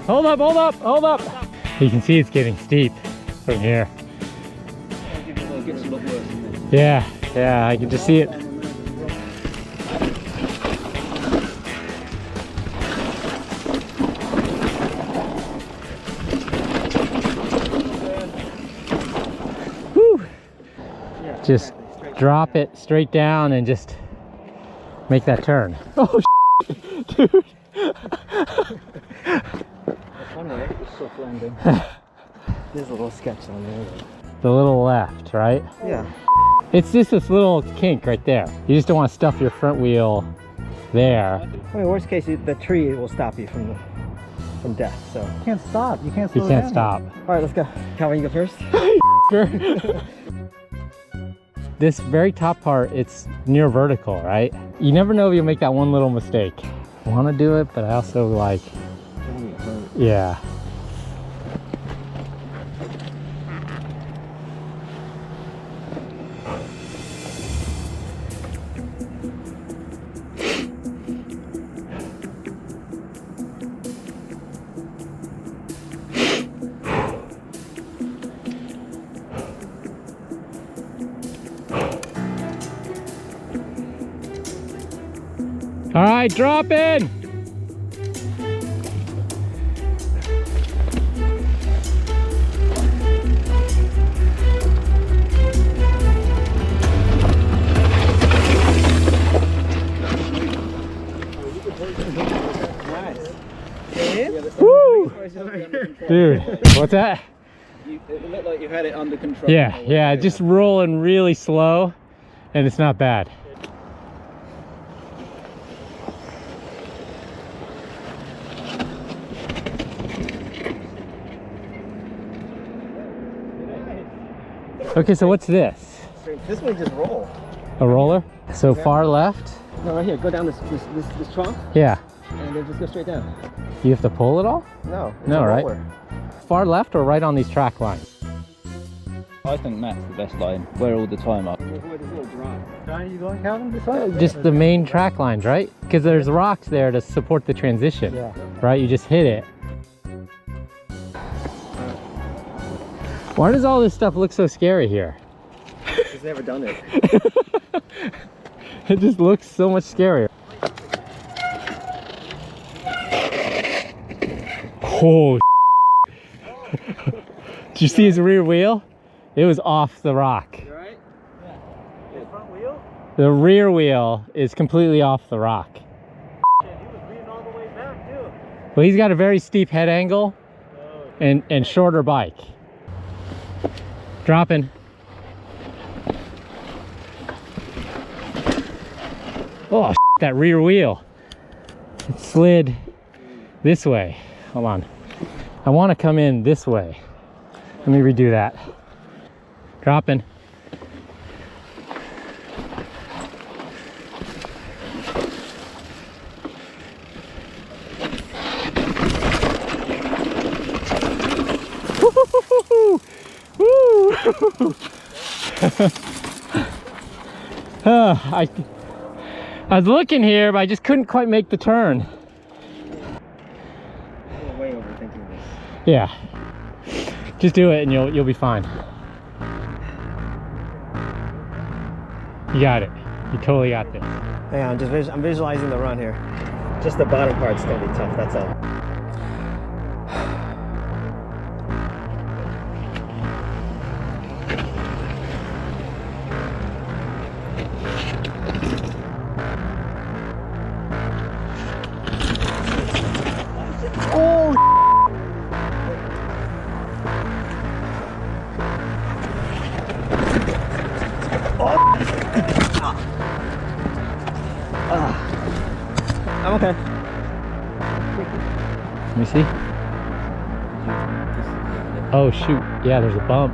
Hold up, hold up, hold up. You can see it's getting steep from here. Yeah, yeah, I can just see it. Woo! Just drop it straight down and just make that turn. Oh, dude. Soft landing. There's a little sketch on there. The little left, right? Yeah. It's just this little kink right there. You just don't want to stuff your front wheel there. I mean, worst case, the tree will stop you from death. So you can't stop. You can't. You can't stop. All right, let's go. Calvin, you go first. This very top part, it's near vertical, right? You never know if you'll make that one little mistake. I want to do it, but I also like, yeah. All right, drop in. Woo! Dude, what's that? It looked like you had it under control. Yeah, yeah, just rolling really slow, and it's not bad. Okay, so what's this? This one just roll. A roller? So far left? No, right here. Go down this trunk, Yeah. and then just go straight down. You have to pull it all? No. It's No, a right? roller. Far left or right on these track lines? I think that's the best line. We're all the time up. Avoid this little drop. Are you going, Calvin, this way? Just the main track lines, right? Because there's rocks there to support the transition, Yeah. right? You just hit it. Why does all this stuff look so scary here? He's never done it. It just looks so much scarier. Oh, did you see his rear wheel? It was off the rock. You alright? Yeah. The front wheel? The rear wheel is completely off the rock. He was leaning all the way back too. Well, he's got a very steep head angle and shorter bike. Dropping. Oh, that rear wheel. It slid this way. Hold on. I want to come in this way. Let me redo that. Dropping. I was looking here, but I just couldn't quite make the turn. You're way overthinking this. Yeah, just do it and you'll be fine. You got it. You totally got this. Yeah, I'm visualizing the run here. Just the bottom part's gonna be tough. That's all. I'm okay. Let me see. Oh shoot, yeah, there's a bump.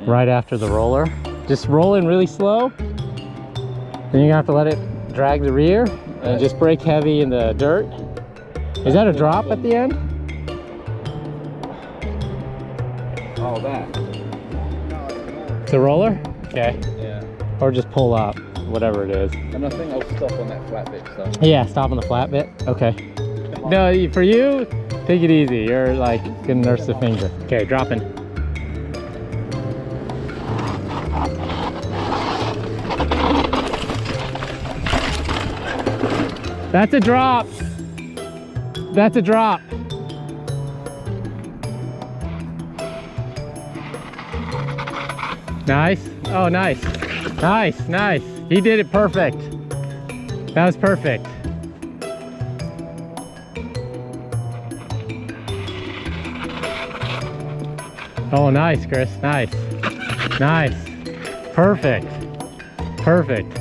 Right after the roller. Just rolling really slow. Then you're gonna have to let it drag the rear. and just brake heavy in the dirt. Is that a drop at the end? Oh, that. It's a roller? Okay. Yeah. Or just pull up, whatever it is. And I think I'll stop on that flat bit, so. Yeah, stop on the flat bit. Okay. No, for you, take it easy. You're like gonna nurse the finger. Okay, dropping. That's a drop. That's a drop. Nice. Oh, nice. Nice, nice. He did it perfect. That was perfect. Oh, nice, Chris. Nice. Nice. Perfect. Perfect.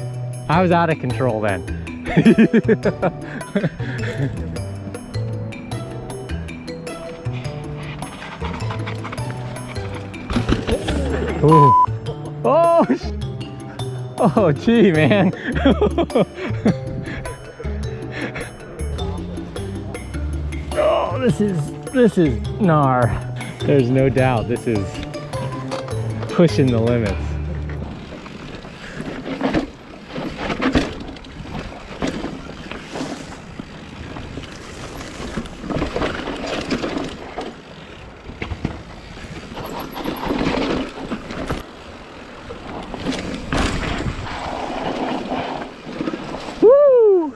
I was out of control then. Ooh. Oh, oh, gee, man. Oh, this is gnar. There's no doubt this is pushing the limits. Woo!